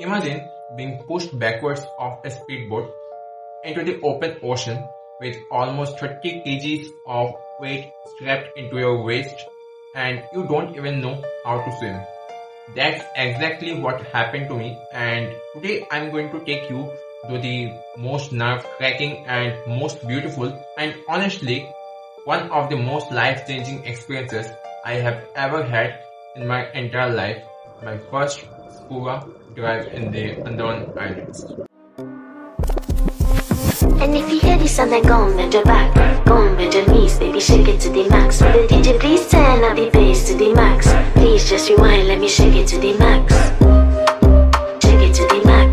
Imagine being pushed backwards off a speedboat into the open ocean with almost 30 kgs of weight strapped into your waist and you don't even know how to swim. That's exactly what happened to me, and today I'm going to take you to the most nerve-cracking and most beautiful and honestly one of the most life-changing experiences I have ever had in my entire life, my first scuba dive in the Andaman Islands. And if you hear this sound, then go on, bend your back, go on, bend your knees, baby, shake it to the max. Will the DJ please turn up the bass to the max? Please just rewind, let me shake it to the max. Shake it to the max.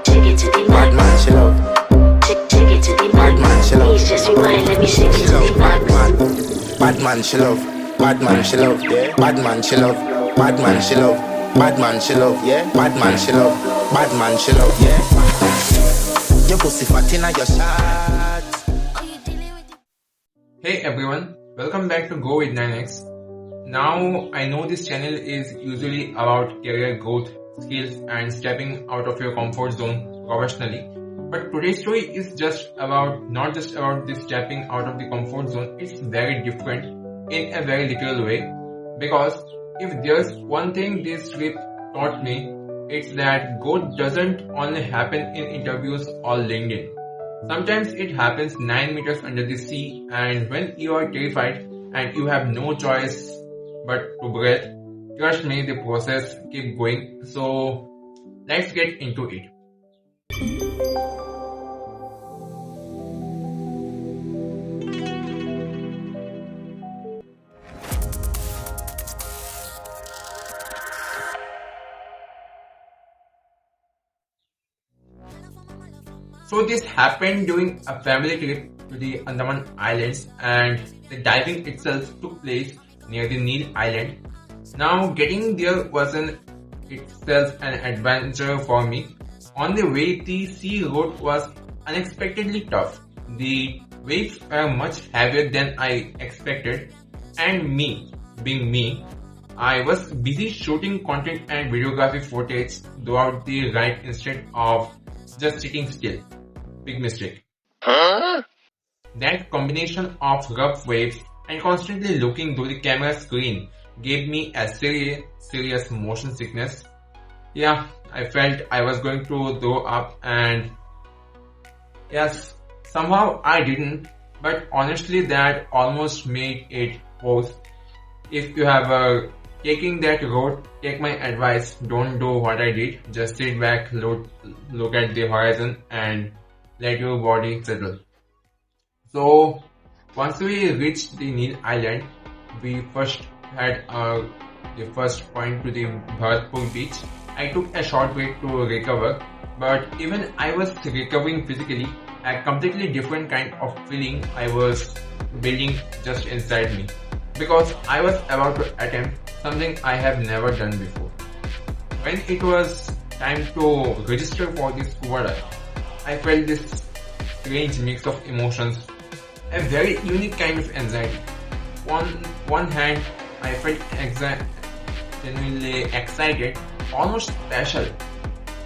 Shake it to the max. Bad man, chill out. Shake it to the Bad man, max. chill out. Please just rewind, let me shake it to the max. Bad man, chill out. Bad man, chill out. Yeah. Bad man, chill out. Bad man, chill out. Bad man, chill out. Yeah. Bad man, chill out. Bad man, chill out. Yeah. Your pussy fat inna your shot. Hey everyone, welcome back to Go with 9x. Now I know this channel is usually about career growth, skills and stepping out of your comfort zone professionally. But today's story is not just about this stepping out of the comfort zone, it's very different in a very literal way. Because if there's one thing this trip taught me, it's that growth doesn't only happen in interviews or LinkedIn. Sometimes it happens 9 meters under the sea, and when you are terrified and you have no choice but to breathe, trust me, the process keeps going. So let's get into it. So this happened during a family trip to the Andaman Islands, and the diving itself took place near the Neil Island. Now getting there was in itself an adventure for me. On the way, the sea road was unexpectedly tough. The waves were much heavier than I expected, and being me, I was busy shooting content and videography footage throughout the ride instead of just sitting still. Big mistake. That combination of rough waves and constantly looking through the camera screen gave me a serious motion sickness. Yeah, I felt I was going to throw up, and yes, somehow I didn't, but honestly that almost made it worse. If you have taking that road, take my advice, don't do what I did, just sit back, look at the horizon and let your body settle. So once we reached the Neil Island, we first had the first point to the Bharatpur beach. I took a short break to recover, but even I was recovering physically, a completely different kind of feeling I was building just inside me, because I was about to attempt something I have never done before. When it was time to register for the scuba dive, I felt this strange mix of emotions, a very unique kind of anxiety. On one hand, I felt genuinely excited, almost special,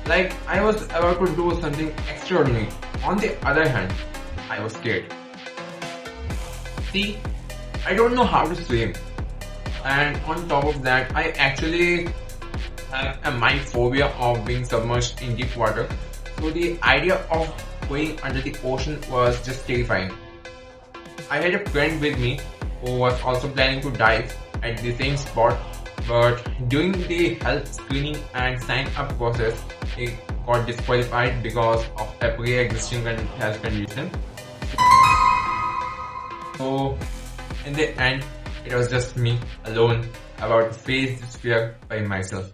like I was about to do something extraordinary. On the other hand, I was scared. See, I don't know how to swim, and on top of that, I actually have a mild phobia of being submerged in deep water. So the idea of going under the ocean was just terrifying. I had a friend with me who was also planning to dive at the same spot, but during the health screening and sign up process, he got disqualified because of a pre-existing health condition. So in the end, it was just me alone about to face this fear by myself.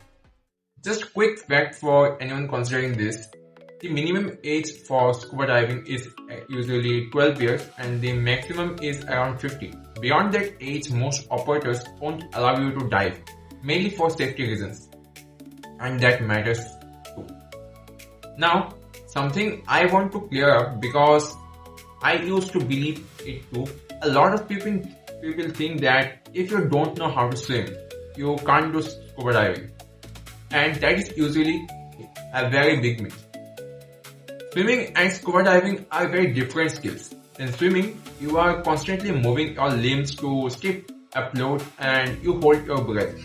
Just quick fact for anyone considering this. The minimum age for scuba diving is usually 12 years and the maximum is around 50. Beyond that age, most operators won't allow you to dive, mainly for safety reasons. And that matters too. Now, something I want to clear up, because I used to believe it too. A lot of people think that if you don't know how to swim, you can't do scuba diving. and that is usually a very big myth. Swimming and scuba diving are very different skills. In swimming, you are constantly moving your limbs to skip, upload, and you hold your breath.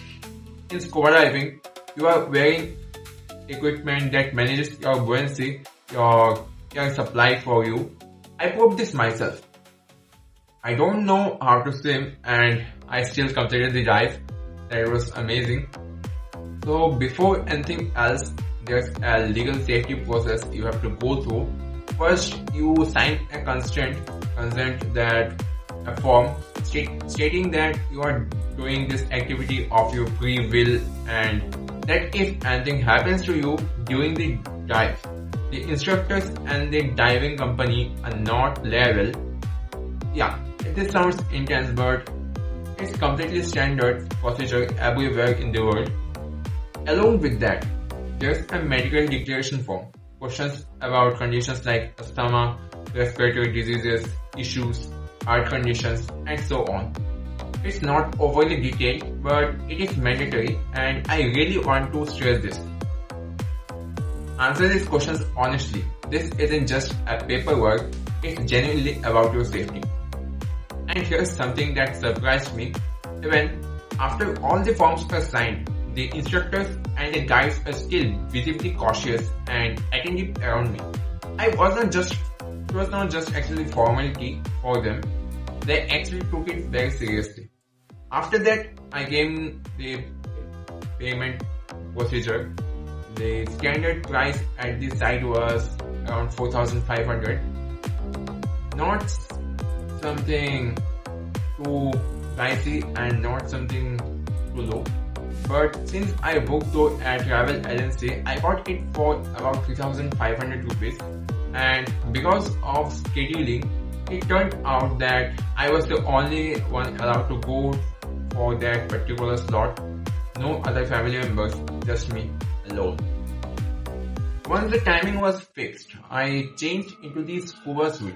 In scuba diving, you are wearing equipment that manages your buoyancy, your air supply for you. I proved this myself. I don't know how to swim and I still completed the dive. That was amazing. So before anything else, there's a legal safety process you have to go through. First, you sign a consent that a form stating that you are doing this activity of your free will and that if anything happens to you during the dive, the instructors and the diving company are not liable. Yeah, this sounds intense, but it's completely standard procedure everywhere in the world. Along with that, there's a medical declaration form. Questions about conditions like asthma, respiratory diseases, issues, heart conditions, and so on. It's not overly detailed, but it is mandatory, and I really want to stress this. Answer these questions honestly. This isn't just a paperwork, it's genuinely about your safety. And here's something that surprised me. Even after all the forms were signed, the instructors and the guides were still visibly cautious and attentive around me. It was not just actually formality for them, they actually took it very seriously. After that, I came the payment procedure. The standard price at the site was around 4,500. Not something too pricey and not something too low. But since I booked through a travel agency, I got it for about 3,500 rupees. And because of scheduling, it turned out that I was the only one allowed to go for that particular slot. No other family members, just me alone. Once the timing was fixed, I changed into the scuba suit.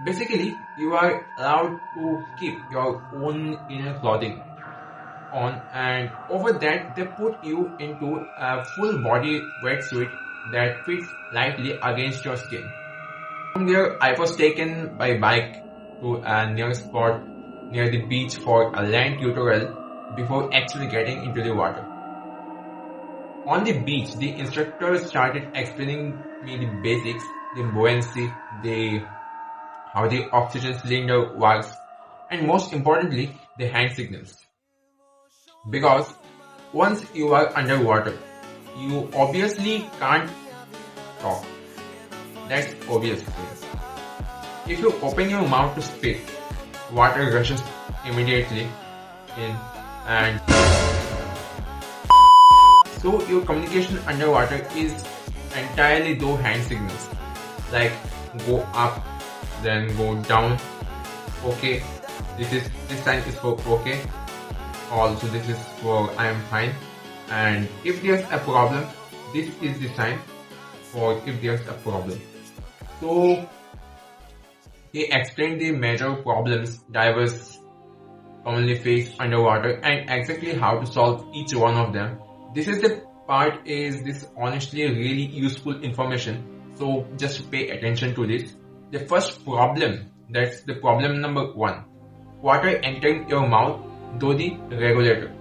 Basically, you are allowed to keep your own inner clothing on, and over that they put you into a full body wetsuit that fits lightly against your skin. From there, I was taken by bike to a near spot near the beach for a land tutorial before actually getting into the water. On the beach, the instructor started explaining me the basics, the buoyancy, how the oxygen cylinder works, and most importantly, the hand signals. Because once you are underwater, you obviously can't talk. That's obvious. If you open your mouth to speak, water rushes immediately in and so your communication underwater is entirely through hand signals. Like go up, then go down. Okay, this sign is for okay. Also this is for I am fine. And if there's a problem, this is the sign for if there's a problem. So he explained the major problems divers commonly face underwater and exactly how to solve each one of them. This is honestly really useful information. So just pay attention to this. The first problem, that's the problem number 1. Water entering your mouth through the regulator.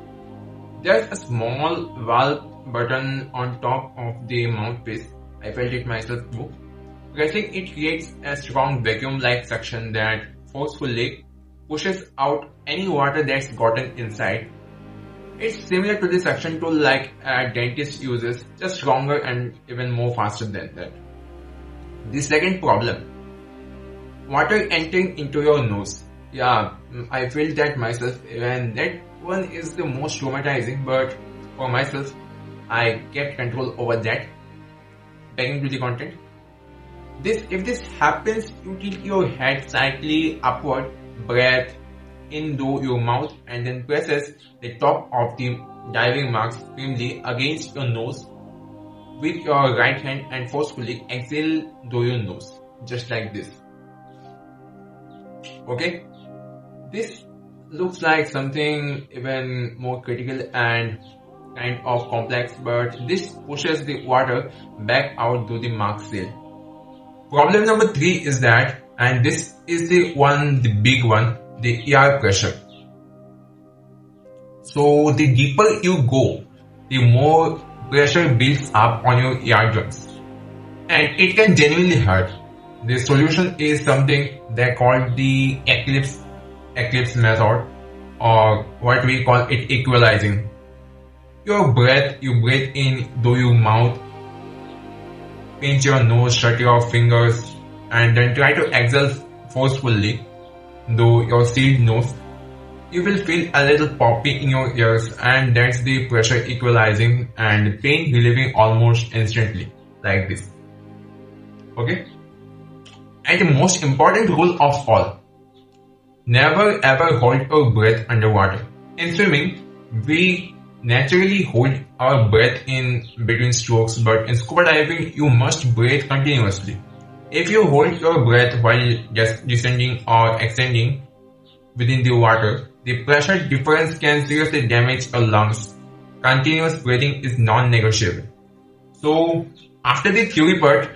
There's a small valve button on top of the mouthpiece. I felt it myself too. Pressing it creates a strong vacuum-like suction that forcefully pushes out any water that's gotten inside. It's similar to the suction tool like a dentist uses, just stronger and even more faster than that. The second problem, water entering into your nose. Yeah, I feel that myself, and that one is the most traumatizing, but for myself, I kept control over that. Back to the content. If this happens, you tilt your head slightly upward, breath in through your mouth, and then presses the top of the diving mask firmly against your nose with your right hand and forcefully exhale through your nose, just like this. Okay? This looks like something even more critical and kind of complex, but this pushes the water back out to the mark seal. Problem number 3 is that, and this is the big one, the air pressure. So the deeper you go, the more pressure builds up on your eardrums, and it can genuinely hurt. The solution is something they call the eclipse method, or what we call it equalizing. You breathe in through your mouth, pinch your nose, shut your fingers, and then try to exhale forcefully through your sealed nose. You will feel a little poppy in your ears, and that's the pressure equalizing and pain relieving almost instantly, like this. Okay? And the most important rule of all, never ever hold your breath underwater. In swimming, we naturally hold our breath in between strokes, but in scuba diving, you must breathe continuously. If you hold your breath while just descending or extending within the water, the pressure difference can seriously damage your lungs. Continuous breathing is non-negotiable. So, after the theory part,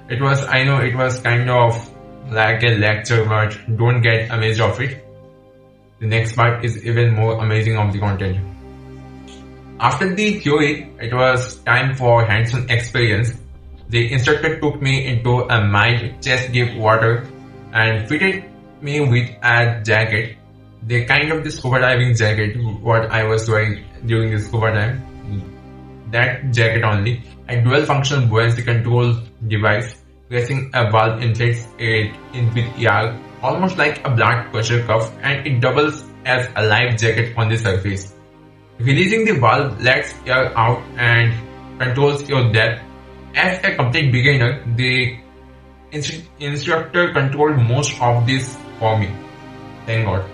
I know it was kind of like a lecture, but don't get amazed of it. The next part is even more amazing of the content. After the theory, it was time for hands-on experience. The instructor took me into a mild chest deep water and fitted me with a jacket. The kind of the scuba diving jacket what I was wearing during the scuba dive. That jacket only. A dual function buoyancy control device. Pressing a valve inflates it in with air, almost like a blood pressure cuff, and it doubles as a life jacket on the surface. Releasing the valve lets air out and controls your depth. As a complete beginner, the instructor controlled most of this for me. Thank God.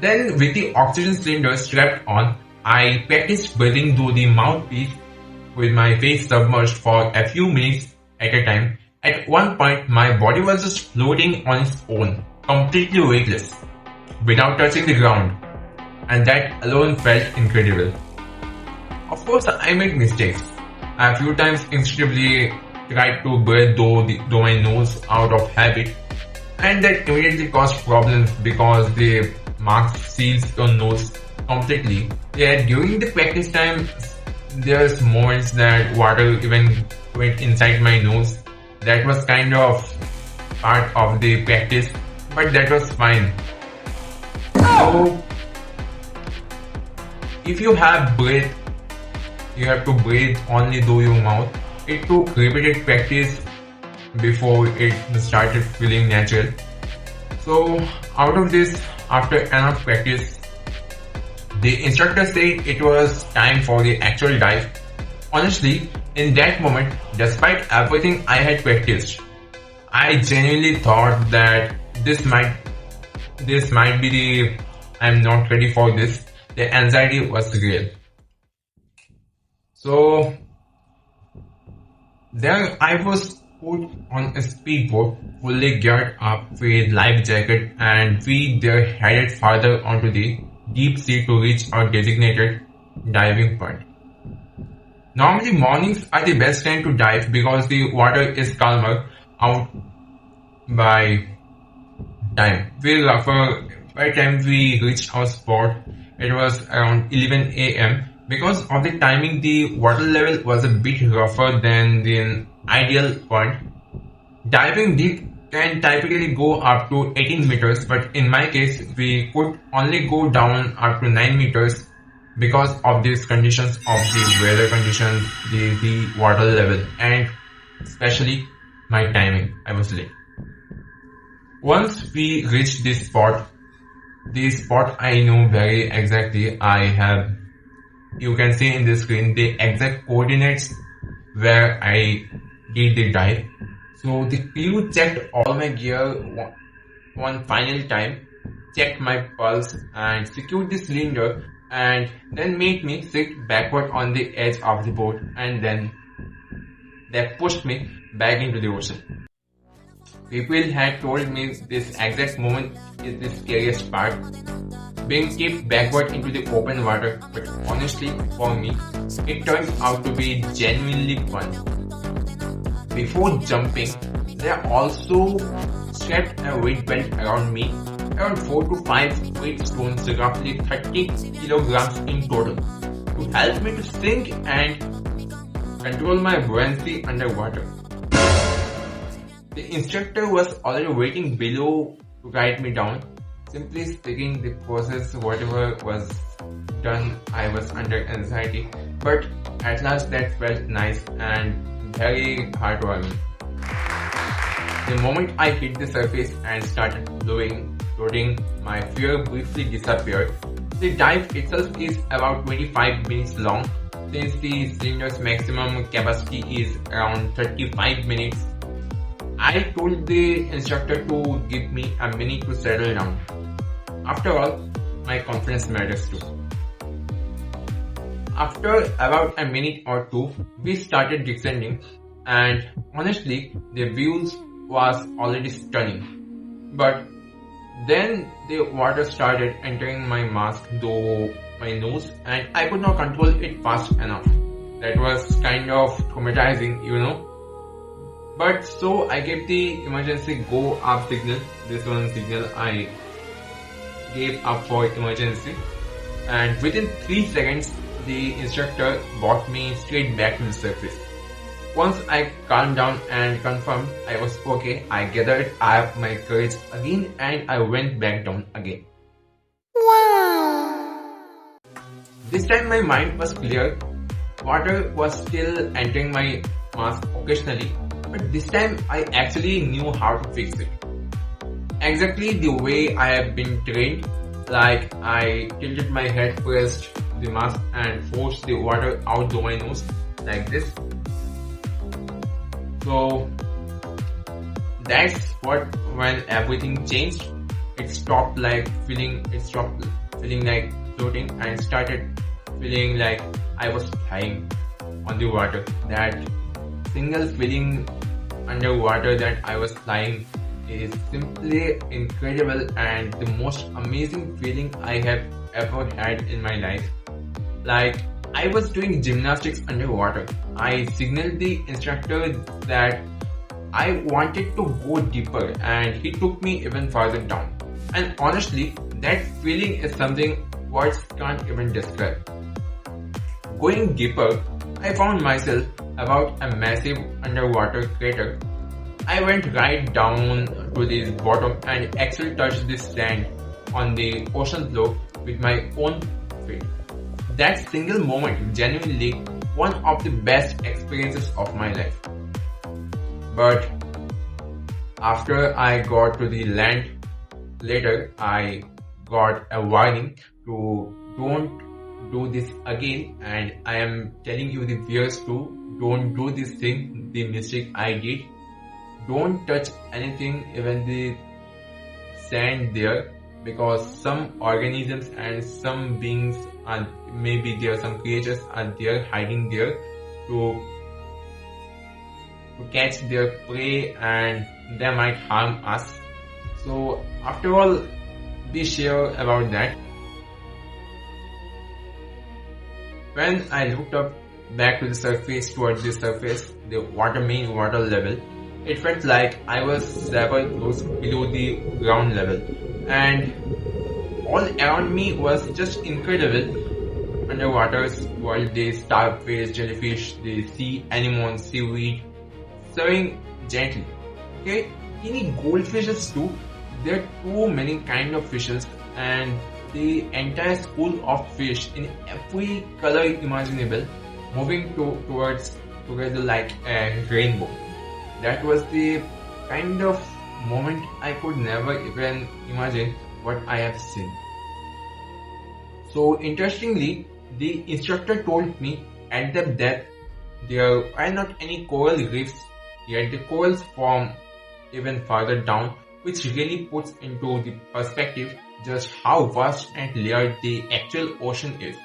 Then with the oxygen cylinder strapped on, I practiced breathing through the mouthpiece with my face submerged for a few minutes at a time. At one point, my body was just floating on its own, completely weightless, without touching the ground. And that alone felt incredible. Of course, I made mistakes. I a few times instinctively tried to breathe through my nose out of habit, and that immediately caused problems because the mask seals your nose completely. Yeah, during the practice time, there's moments that water even went inside my nose. That was kind of part of the practice, but that was fine. So, if you have breath, you have to breathe only through your mouth. It took repeated practice before it started feeling natural. So, out of this, after enough practice, the instructor said it was time for the actual dive. Honestly, in that moment, despite everything I had practiced, I genuinely thought that this might be the I'm not ready for this. The anxiety was real. So there I was put on a speedboat, fully geared up with life jacket, and we there headed farther onto the deep sea to reach our designated diving point. Normally mornings are the best time to dive because the water is calmer out by time. By the time we reached our spot, it was around 11 a.m. Because of the timing, the water level was a bit rougher than the ideal point. Diving deep can typically go up to 18 meters, but in my case, we could only go down up to 9 meters because of these conditions of the weather conditions, the water level, and especially my timing. I was late. Once we reached this spot I know very exactly. You can see in the screen the exact coordinates where I did the dive. So the crew checked all my gear one final time, checked my pulse and secured the cylinder, and then made me sit backward on the edge of the boat, and then they pushed me back into the ocean. People had told me this exact moment is the scariest part being kicked backward into the open water, but honestly, for me, it turned out to be genuinely fun. Before jumping, they also strapped a weight belt around me, around 4 to 5 weight stones, roughly 30 kilograms in total, to help me to sink and control my buoyancy underwater. The instructor was already waiting below to guide me down. Simply speaking, the process, whatever was done, I was under anxiety, but at last that felt nice and very heartwarming. The moment I hit the surface and started floating, my fear briefly disappeared. The dive itself is about 25 minutes long, since the cylinder's maximum capacity is around 35 minutes. I told the instructor to give me a minute to settle down. After all, my confidence matters too. After about a minute or two, we started descending, and honestly, the views was already stunning. But then the water started entering my mask through my nose, and I could not control it fast enough. That was kind of traumatizing, you know. But so I gave the emergency go up signal. This one signal I gave up for emergency, and within 3 seconds the instructor brought me straight back to the surface. Once I calmed down and confirmed I was okay, I gathered up my courage again and I went back down again. Wow! This time my mind was clear. Water was still entering my mask occasionally, but this time I actually knew how to fix it. Exactly the way I have been trained, like I tilted my head, pressed the mask and forced the water out through my nose like this. So that's when everything changed. It stopped feeling like floating and started feeling like I was flying on the water. That single feeling underwater that I was flying is simply incredible and the most amazing feeling I have ever had in my life. Like I was doing gymnastics underwater. I signaled the instructor that I wanted to go deeper and he took me even farther down. And honestly, that feeling is something words can't even describe. Going deeper, I found myself about a massive underwater crater. I went right down to the bottom and actually touched the sand on the ocean floor with my own feet. That single moment genuinely one of the best experiences of my life. But after I got to the land later, I got a warning to don't do this again, and I am telling you the viewers too, don't do this thing, the mistake I did. Don't touch anything, even the sand there, because some organisms and some beings and maybe there are some creatures are there hiding there to catch their prey and they might harm us. So after all, be sure about that. When I looked up back to the surface, towards the surface, the main water level, it felt like I was several close below the ground level, and all around me was just incredible. Underwater world, the starfish, jellyfish, the sea anemones, seaweed, swimming gently. Okay, any goldfishes too. There are too many kind of fishes, and the entire school of fish in every color imaginable, moving towards together like a rainbow. That was the kind of moment I could never even imagine what I have seen. So interestingly, the instructor told me at the depth there are not any coral reefs, yet the corals form even farther down, which really puts into the perspective just how vast and layered the actual ocean is.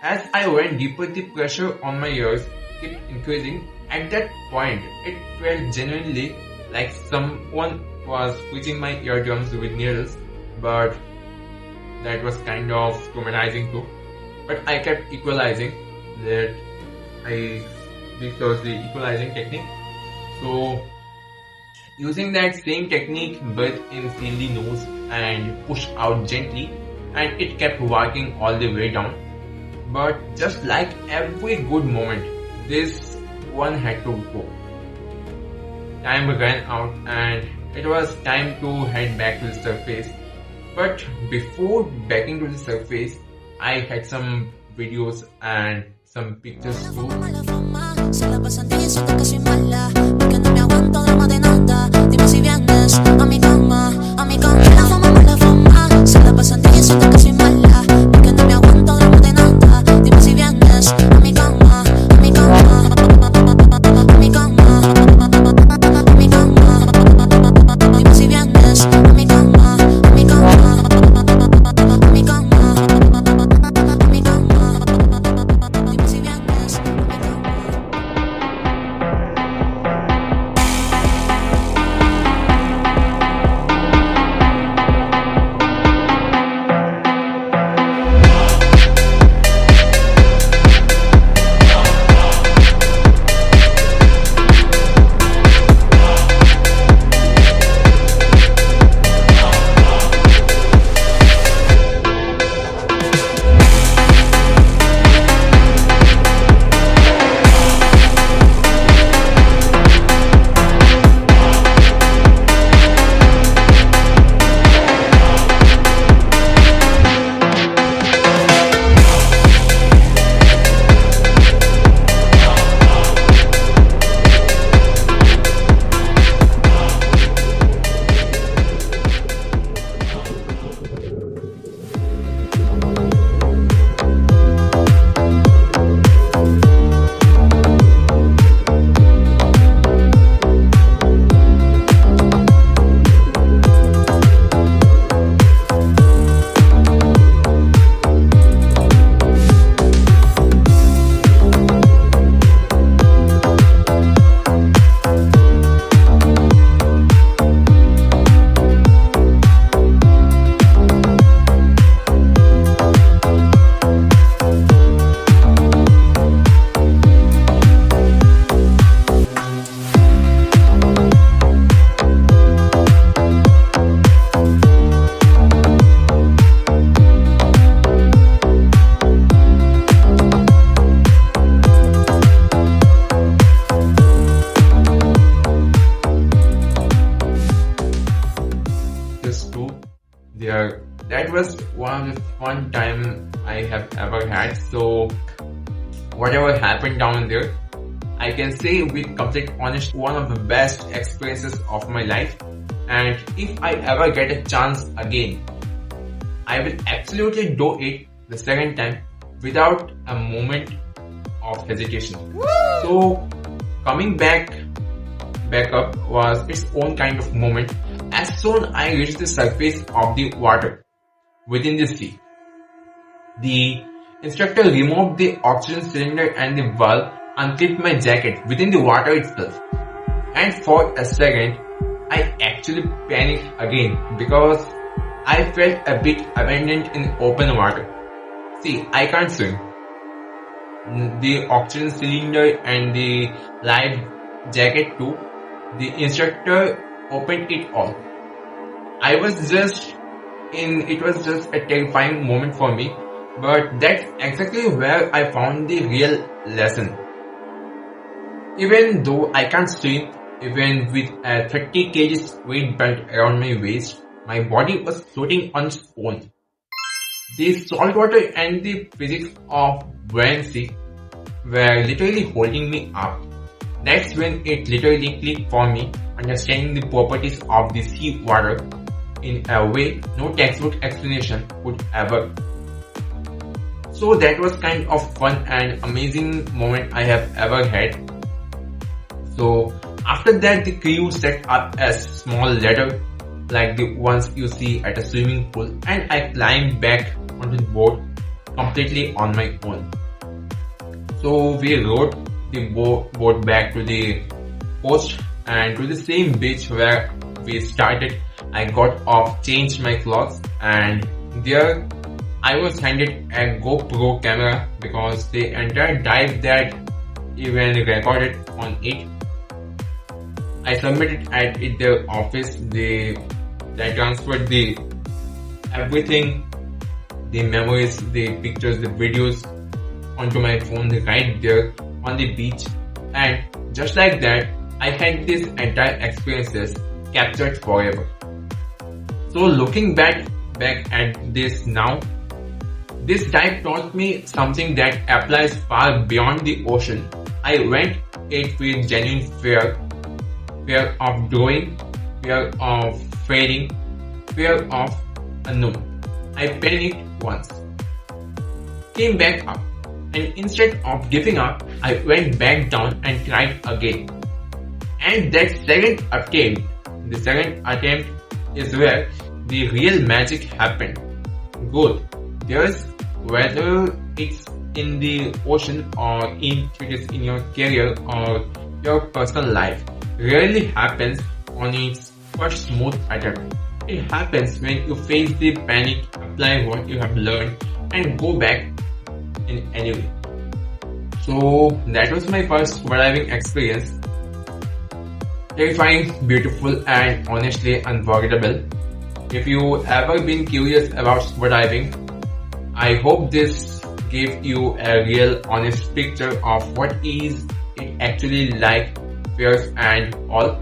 As I went deeper, the pressure on my ears kept increasing. At that point, it felt genuinely like someone was pricking my eardrums with needles, but that was kind of traumatizing too. But I kept equalizing that this was the equalizing technique. So using that same technique, breathe in, feel the nose and push out gently, and it kept working all the way down. But just like every good moment, this one had to go. Time ran out and it was time to head back to the surface. But before backing to the surface, I had some videos and some pictures too. Se la pasan diciendo que soy mala, porque no me aguanto drama de nada. Dime si vienes a mi cama, a mi cama. La fama, mala fama. Se la pasan diciendo que soy mala, porque no me aguanto drama de nada. Dime si vienes a mi cama, a mi cama, a mi cama, a mi cama. Dime si vienes a mi cama, a mi cama, a mi cama, a mi cama. Dime si vienes a mi cama. That was one of the fun time I have ever had. So whatever happened down there, I can say with complete honesty, one of the best experiences of my life. And if I ever get a chance again, I will absolutely do it the second time without a moment of hesitation. So coming back up was its own kind of moment. As soon I reached the surface of the water within the sea, the instructor removed the oxygen cylinder and the valve, unclipped my jacket within the water itself. And for a second, I actually panicked again because I felt a bit abandoned in open water. See, I can't swim. The oxygen cylinder and the life jacket too. The instructor opened it all. It was just a terrifying moment for me, but that's exactly where I found the real lesson. Even though I can't swim, even with a 30 kg weight belt around my waist, my body was floating on its own. The salt water and the physics of buoyancy were literally holding me up. That's when it literally clicked for me, understanding the properties of the sea water in a way no textbook explanation could ever. So that was kind of fun and amazing moment I have ever had. So after that, the crew set up a small ladder like the ones you see at a swimming pool, and I climbed back onto the boat completely on my own. So we rowed the boat back to the coast and to the same beach where we started. I got off, changed my clothes, and there I was handed a GoPro camera because the entire dive that even recorded on it. I submitted at their office. They transferred the everything, the memories, the pictures, the videos onto my phone right there on the beach, and just like that, I had these entire experiences captured forever. So looking back at this now, this dive taught me something that applies far beyond the ocean. I went it with genuine fear of growing, fear of failing, fear of unknown. I panicked once, came back up, and instead of giving up, I went back down and tried again. And that the second attempt is where the real magic happened. Growth, there's whether it's in the ocean or it is in your career or your personal life, rarely happens on its first smooth attempt. It happens when you face the panic, apply what you have learned, and go back in any way. So that was my first scuba diving experience. Terrifying, beautiful, and honestly unforgettable. If you ever been curious about scuba diving, I hope this gave you a real honest picture of what is it actually like, fears and all.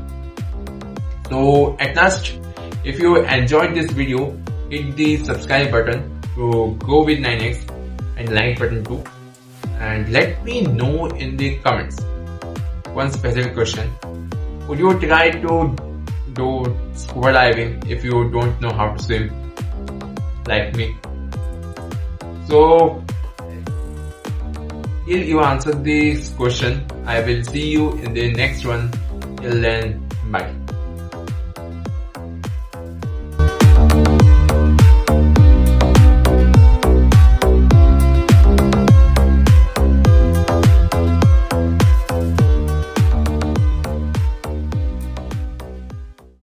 So at last, if you enjoyed this video, hit the subscribe button to go with 9x and like button too, and let me know in the comments one specific question: would you try to do scuba diving if you don't know how to swim like me? So till you answer this question, I will see you in the next one. Till then, bye.